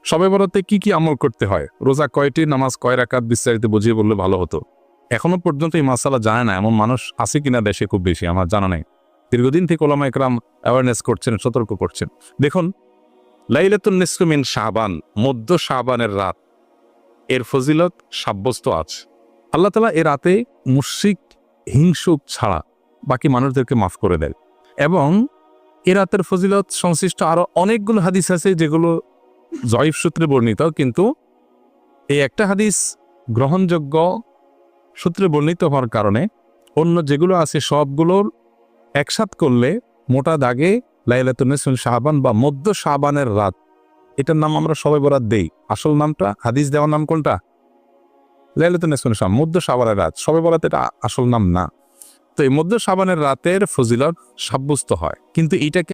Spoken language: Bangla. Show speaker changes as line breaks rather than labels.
শবে বরাতে কি কি আমল করতে হয়, রোজা কয়টি, নামাজ কয় রাকাত, বিস্তারিত বুঝিয়ে বললে ভালো হতো। এখনো পর্যন্ত এই মাসালা জানে না এমন মানুষ আছে কিনা দেশে খুব বেশি, আমার জানা নেই। দীর্ঘদিন থেকে ওলামা একরাম অ্যাওয়ারনেস করছেন, সতর্ক করছেন। দেখুন, লাইলাতুন নিসফু মিন শাবান, মধ্য শাবানের রাত, এর ফজিলত সাব্যস্ত আছে। আল্লাহ তাআলা এ রাতে মুশরিক হিংসুক ছাড়া বাকি মানুষদেরকে মাফ করে দেয়। এবং এ রাতের ফজিলত সংশ্লিষ্ট আরো অনেকগুলো হাদিস আছে যেগুলো জয়ীফ সূত্রে বর্ণিত, কিন্তু এই একটা হাদিস গ্রহণযোগ্য সূত্রে বর্ণিত হওয়ার কারণে অন্য যেগুলো আছে সবগুলোর একসাথ করলে মোটা দাগে লাইলাতুন নিসফু মিন শাবান বা মধ্য শাবানের রাত, এটার নাম আমরা সবাই বরাত দেই। আসল নামটা, হাদিস দেওয়ার নাম কোনটা? লাইলাতুন নিসফু মিন শাবান, মধ্য শাবানের রাত। সবাই বরাত এটা আসল নাম না। তো এই মধ্য শাবানের রাতের ফজিলত সাব্যস্ত হয়, কিন্তু এটাকে